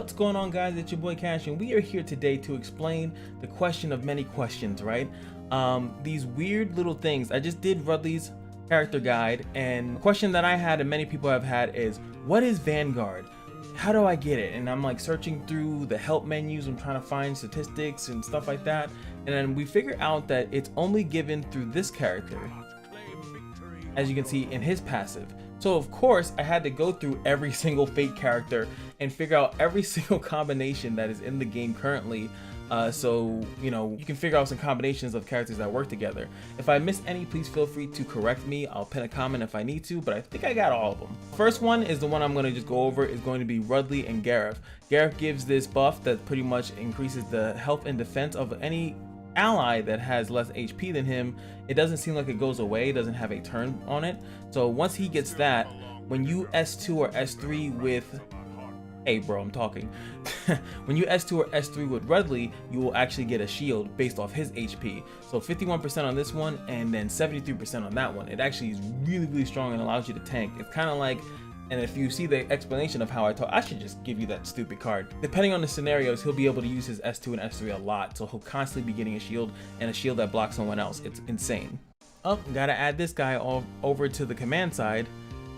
What's going on, guys? It's your boy Cash, and we are here today to explain the question of many questions, right? These weird little things. I just did Rudley's character guide, and the question that I had and many people have had is, what is Vanguard? How do I get it? And I'm like searching through the help menus. I'm trying to find statistics and stuff like that, and then we figure out that it's only given through this character, as you can see in his passive. So of course I had to go through every single Fate character and figure out every single combination that is in the game currently, so you know, you can figure out some combinations of characters that work together. If I miss any, please feel free to correct me. I'll pin a comment if I need to, but I think I got all of them. First one is the one I'm going to just go over, is going to be Rudley and Gareth. Gareth gives this buff that pretty much increases the health and defense of any ally that has less HP than him. It doesn't seem like it goes away, it doesn't have a turn on it. So once he gets that, when you S2 or S3 with, hey bro, I'm talking. When you S2 or S3 with Rudley, you will actually get a shield based off his HP. So 51% on this one and then 73% on that one. It actually is really strong and allows you to tank. It's kind of like, and if you see the explanation of how I talk, I should just give you that stupid card. Depending on the scenarios, he'll be able to use his S2 and S3 a lot, so he'll constantly be getting a shield and a shield that blocks someone else. It's insane. Oh, gotta add this guy all over to the command side.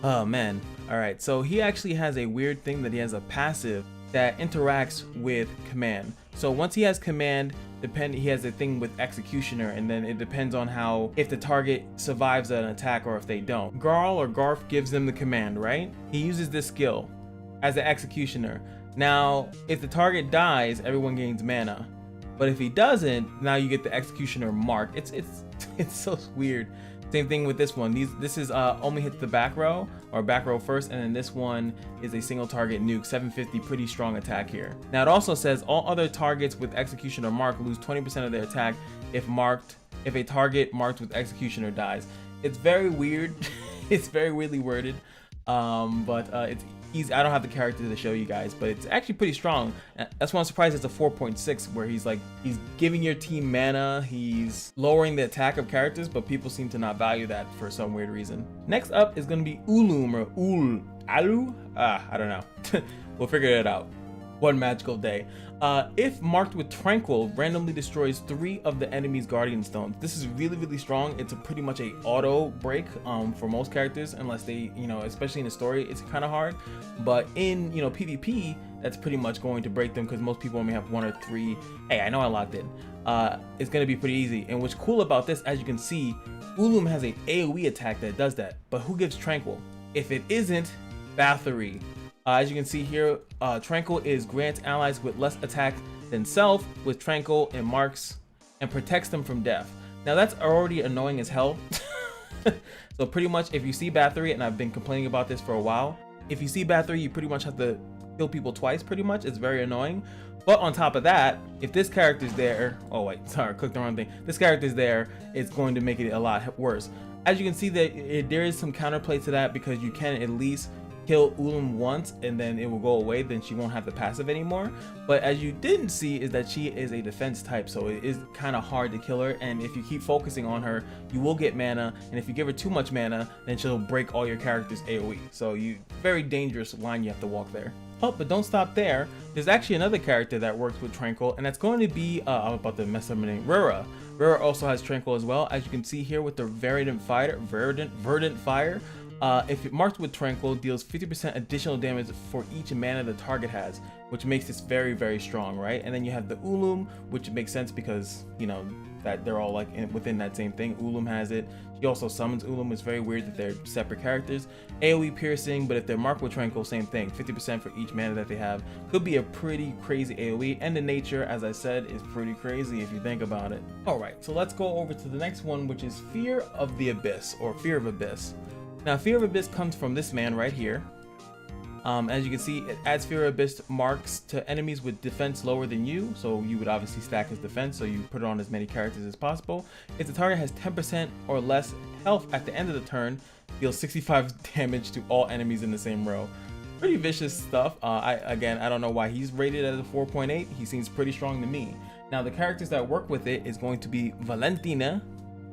Oh man. Alright, so he actually has a weird thing that he has a passive that interacts with command. So once he has command, he has a thing with executioner, and then it depends on how, if the target survives an attack or if they don't. Garl or Garth gives them the command, right? He uses this skill as an executioner. Now, if the target dies, everyone gains mana. But if he doesn't, now you get the executioner mark. It's so weird. Same thing with this one. This is only hits the back row first, and then this one is a single target nuke, 750, pretty strong attack here. Now it also says all other targets with executioner mark lose 20% of their attack if a target marked with executioner dies. It's very weird. It's very weirdly worded, but it's easy. I don't have the character to show you guys, but it's actually pretty strong. That's why I'm surprised it's a 4.6, where he's giving your team mana, he's lowering the attack of characters, but people seem to not value that for some weird reason. Next up is going to be Ulum, or Alu? I don't know. We'll figure it out one magical day. If marked with Tranquil, randomly destroys 3 of the enemy's Guardian Stones. This is really strong. It's pretty much a auto break for most characters, unless they, you know, especially in the story, it's kind of hard. But in, you know, PvP, that's pretty much going to break them because most people only have 1 or 3. Hey, I know I locked in. It's going to be pretty easy. And what's cool about this, as you can see, Ulum has a AoE attack that does that. But who gives Tranquil? If it isn't, Bathory. As you can see here, Tranquil grants allies with less attack than self with Tranquil and marks and protects them from death. Now that's already annoying as hell. So pretty much if you see Bathory, and I've been complaining about this for a while, if you see Bathory, you pretty much have to kill people twice pretty much. It's very annoying. But on top of that, if this character's there, oh wait, sorry, I clicked the wrong thing. This character's there, it's going to make it a lot worse. As you can see, that there is some counterplay to that, because you can at least kill Ulum once and then it will go away, then she won't have the passive anymore. But as you didn't see is that she is a defense type, so it is kind of hard to kill her, and if you keep focusing on her, you will get mana, and if you give her too much mana, then she'll break all your characters AoE. So very dangerous line you have to walk there. Oh, but don't stop there. There's actually another character that works with Tranquil, and that's going to be, I'm about to mess up my name, Rura. Rura also has Tranquil as well, as you can see here with the Verdant Fire. If it marked with Tranquil, deals 50% additional damage for each mana the target has, which makes this very strong, right? And then you have the Ulum, which makes sense because, you know, that they're all like within that same thing. Ulum has it. She also summons Ulum. It's very weird that they're separate characters. AoE piercing, but if they're marked with Tranquil, same thing. 50% for each mana that they have. Could be a pretty crazy AoE, and the nature, as I said, is pretty crazy if you think about it. Alright, so let's go over to the next one, which is Fear of the Abyss, or Fear of Abyss. Now, Fear of Abyss comes from this man right here. As you can see, it adds Fear of Abyss marks to enemies with defense lower than you, so you would obviously stack his defense, so you put it on as many characters as possible. If the target has 10% or less health at the end of the turn, deals 65 damage to all enemies in the same row. Pretty vicious stuff. I don't know why he's rated as a 4.8. He seems pretty strong to me. Now, the characters that work with it is going to be Valentina,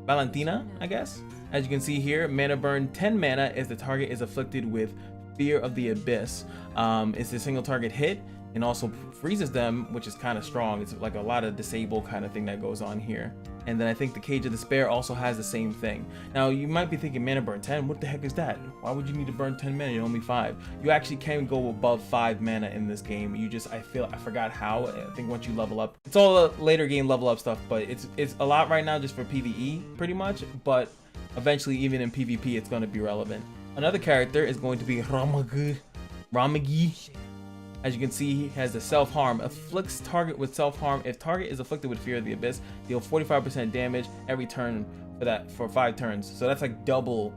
I guess. As you can see here, mana burn 10 mana if the target is afflicted with Fear of the Abyss. It's a single target hit. and also freezes them, which is kind of strong. It's like a lot of disable kind of thing that goes on here. And then I think the Cage of Despair also has the same thing. Now you might be thinking mana burn 10, what the heck is that? Why would you need to burn 10 mana? You're only 5. You actually can go above 5 mana in this game. You just, I forgot how. I think once you level up, it's all later game level up stuff, but it's a lot right now just for PvE pretty much, but eventually even in PvP it's going to be relevant. Another character is going to be Ramagi. As you can see, he has the self-harm. Afflicts target with self-harm. If target is afflicted with Fear of the Abyss, deal 45% damage every turn for 5 turns. So that's like double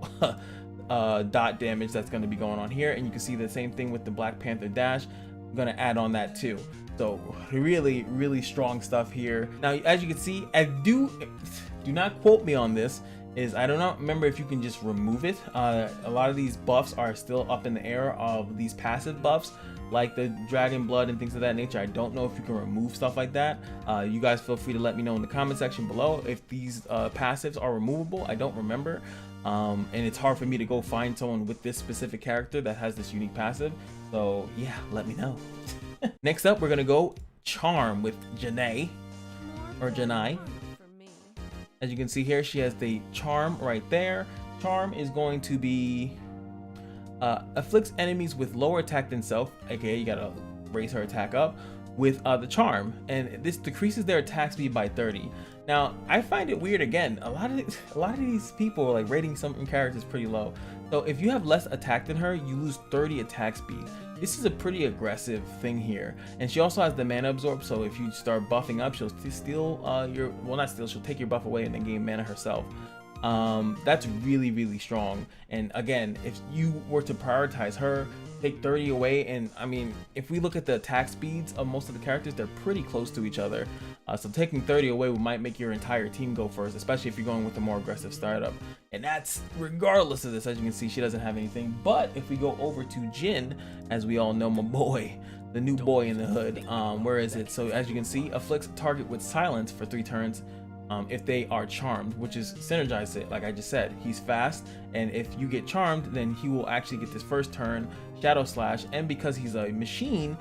dot damage that's going to be going on here. And you can see the same thing with the Black Panther dash. I'm going to add on that too. So really, really strong stuff here. Now, as you can see, I do not quote me on this. I do not remember if you can just remove it. A lot of these buffs are still up in the air of these passive buffs, like the Dragon Blood and things of that nature. I don't know if you can remove stuff like that. You guys feel free to let me know in the comment section below if these passives are removable. I don't remember. And it's hard for me to go find someone with this specific character that has this unique passive. So yeah, let me know. Next up, we're gonna go Charm with Janai, or Janai. As you can see here, she has the Charm right there. Charm is going to be afflicts enemies with lower attack than self. Okay, you gotta raise her attack up with the Charm, and this decreases their attack speed by 30. Now, I find it weird again. A lot of these people are like rating some characters pretty low. So if you have less attack than her, you lose 30 attack speed. This is a pretty aggressive thing here, and she also has the mana absorb. So if you start buffing up, she'll steal she'll take your buff away and then gain mana herself. That's really strong. And again, if you were to prioritize her, take 30 away, and I mean, if we look at the attack speeds of most of the characters, they're pretty close to each other. So taking 30 away might make your entire team go first, especially if you're going with a more aggressive startup. And that's regardless of this. As you can see, she doesn't have anything. But if we go over to Jin, as we all know, my boy, the new boy in the hood, where is it? So as you can see, afflicts target with silence for 3 turns. If they are charmed, which is synergize it, like I just said. He's fast, and if you get charmed, then he will actually get this first turn Shadow Slash, and because he's a machine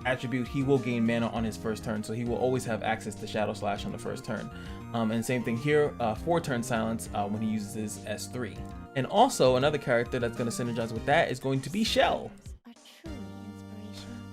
attribute, he will gain mana on his first turn, so he will always have access to Shadow Slash on the first turn. And same thing here, 4-turn silence when he uses his S3. And also another character that's going to synergize with that is going to be Shell.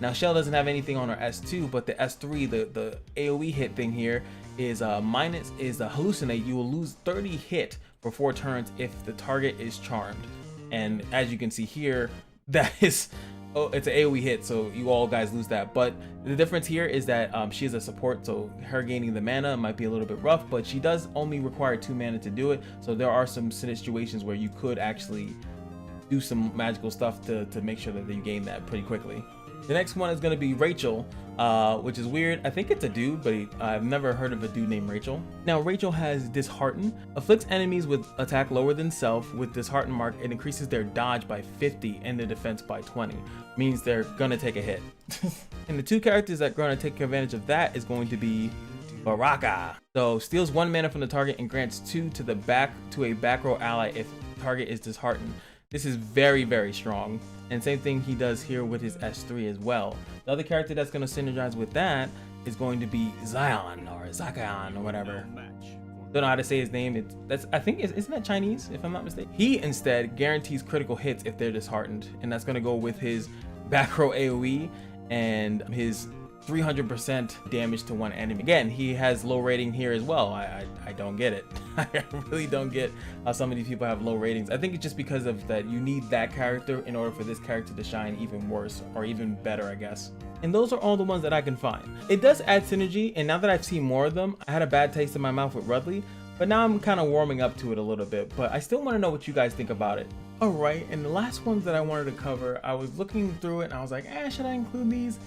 Now Shell doesn't have anything on her S2, but the S3, the AoE hit thing here is hallucinate. You will lose 30 hit for 4 turns if the target is charmed. And as you can see here, that is, it's an AoE hit, so you all guys lose that. But the difference here is that she is a support, so her gaining the mana might be a little bit rough, but she does only require 2 mana to do it. So there are some situations where you could actually do some magical stuff to make sure that you gain that pretty quickly. The next one is going to be Rachel, which is weird. I think it's a dude, but I've never heard of a dude named Rachel. Now, Rachel has Dishearten. Afflicts enemies with attack lower than self with Dishearten mark. It increases their dodge by 50 and their defense by 20. Means they're going to take a hit. And the 2 characters that are going to take advantage of that is going to be Baraka. So, steals 1 mana from the target and grants 2 to a back row ally if target is disheartened. This is very strong. And same thing he does here with his S3 as well. The other character that's going to synergize with that is going to be Zion or Zakayan or whatever. Don't know how to say his name. Isn't that Chinese, if I'm not mistaken? He instead guarantees critical hits if they're disheartened, and that's going to go with his back row AoE and his 300% damage to 1 enemy. Again, he has low rating here as well. I don't get it. I really don't get how some of these people have low ratings. I think it's just because of that you need that character in order for this character to shine even worse or even better, I guess. And those are all the ones that I can find. It does add synergy, and now that I've seen more of them, I had a bad taste in my mouth with Rudley, but now I'm kind of warming up to it a little bit, but I still want to know what you guys think about it. Alright, and the last ones that I wanted to cover, I was looking through it and I was like, should I include these?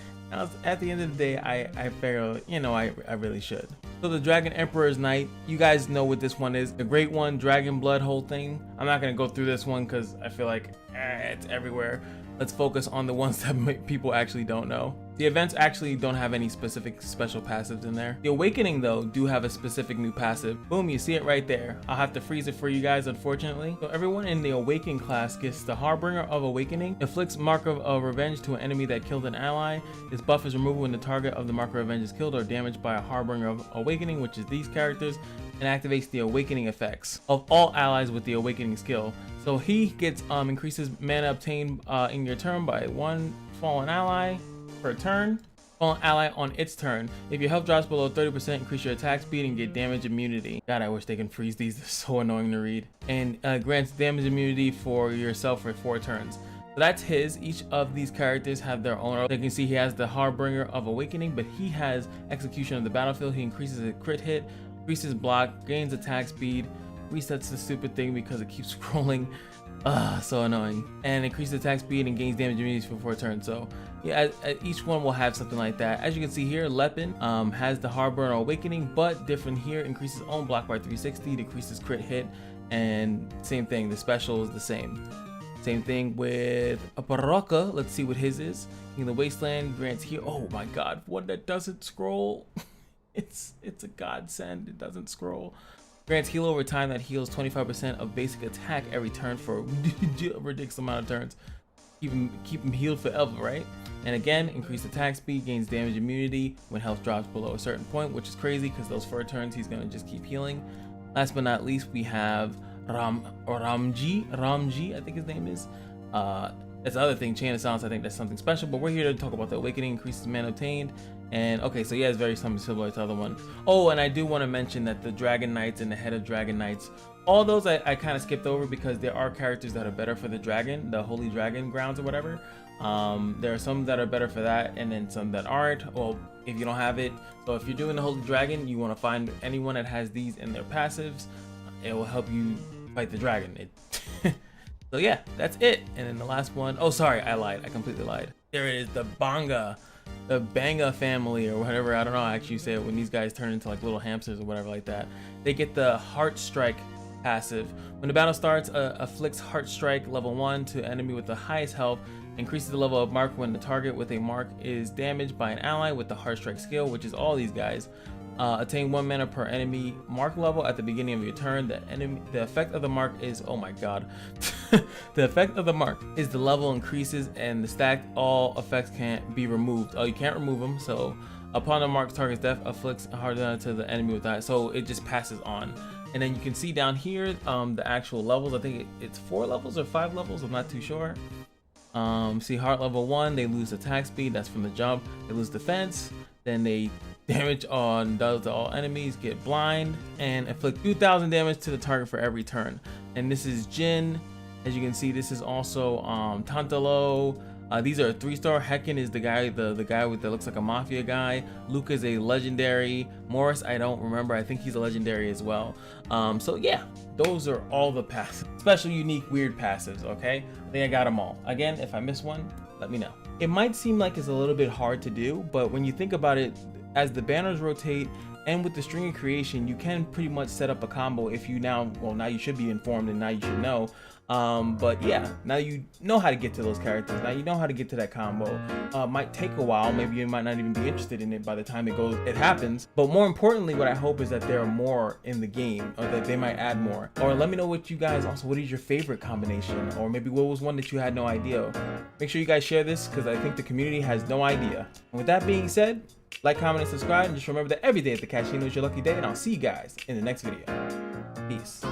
At the end of the day, I figure, I really should. So the Dragon Emperor's Knight, you guys know what this one is. The great one, Dragon Blood whole thing. I'm not going to go through this one because I feel like it's everywhere. Let's focus on the ones that people actually don't know. The events actually don't have any specific special passives in there. The Awakening though do have a specific new passive. Boom, you see it right there. I'll have to freeze it for you guys, unfortunately. So everyone in the Awaken class gets the Harbinger of Awakening. Inflicts Mark of Revenge to an enemy that killed an ally. This buff is removed when the target of the Mark of Revenge is killed or damaged by a Harbinger of Awakening, which is these characters, and activates the Awakening effects of all allies with the Awakening skill. So he gets increases mana obtained in your turn by 1 fallen ally per turn. Fallen ally on its turn. If your health drops below 30%, increase your attack speed and get damage immunity. God, I wish they can freeze these. They're so annoying to read. And grants damage immunity for yourself for 4 turns. So that's his. Each of these characters have their own. You can see he has the Harbinger of Awakening, but he has Execution of the Battlefield. He increases a crit hit, increases block, gains attack speed, resets the stupid thing because it keeps scrolling. So annoying. And increases attack speed and gains damage immunity for 4 turns. So yeah, each one will have something like that. As you can see here, Lepin has the Harbinger Awakening, but different here. Increases own block by 360, decreases crit hit, and same thing. The special is the same. Same thing with Baraka. Let's see what his is. In the Wasteland grants here. Oh my God, one that doesn't scroll. It's a godsend. It doesn't scroll. Grants heal over time that heals 25% of basic attack every turn for a ridiculous amount of turns. Keep him healed forever, right? And again, increased attack speed, gains damage immunity when health drops below a certain point, which is crazy because those 4 turns he's gonna just keep healing. Last but not least, we have Ramji, I think his name is. That's the other thing, Chain of Silence, I think that's something special, but we're here to talk about the Awakening, increases mana obtained. And okay, so yeah, it's very something similar to the other one. Oh, and I do want to mention that the Dragon Knights and the Head of Dragon Knights, all those I kind of skipped over because there are characters that are better for the dragon, the Holy Dragon grounds or whatever. There are some that are better for that, and then some that aren't. Well, if you don't have it, so if you're doing the Holy Dragon, you want to find anyone that has these in their passives. It will help you fight the dragon. So yeah, that's it. And then the last one, oh sorry, I lied. I completely lied. There it is, the Banga family or whatever. I don't know how I actually say it when these guys turn into like little hamsters or whatever like that. They get the Heart Strike passive. When the battle starts, afflicts Heart Strike level 1 to enemy with the highest health. Increases the level of mark when the target with a mark is damaged by an ally with the Heart Strike skill, which is all these guys. Attain 1 mana per enemy mark level at the beginning of your turn. The effect of the mark is, oh my God. The effect of the mark is the level increases and the stacked all effects can't be removed. Oh, you can't remove them. So upon the mark's target's death, afflicts hard to the enemy with that. So it just passes on. And then you can see down here the actual levels. I think it's 4 levels or 5 levels. I'm not too sure. See, heart level 1, they lose attack speed. That's from the jump. They lose defense. Then they damage on to all enemies, get blind, and inflict 2,000 damage to the target for every turn. And this is Jin. As you can see, this is also Tantalo. These are 3-star. Hecken is the guy, the guy with that looks like a mafia guy. Luke is a legendary. Morris, I don't remember. I think he's a legendary as well. So yeah, those are all the passives. Special, unique, weird passives. Okay, I think I got them all. Again, if I miss one, let me know. It might seem like it's a little bit hard to do, but when you think about it, as the banners rotate and with the string of creation, you can pretty much set up a combo if you now you should be informed and now you should know. But yeah, now you know how to get to those characters. Now you know how to get to that combo. Might take a while. Maybe you might not even be interested in it by the time it happens. But more importantly, what I hope is that there are more in the game, or that they might add more. Or let me know what you guys also, what is your favorite combination? Or maybe what was one that you had no idea. Make sure you guys share this because I think the community has no idea. And with that being said, like, comment, and subscribe. And just remember that every day at the casino is your lucky day. And I'll see you guys in the next video. Peace.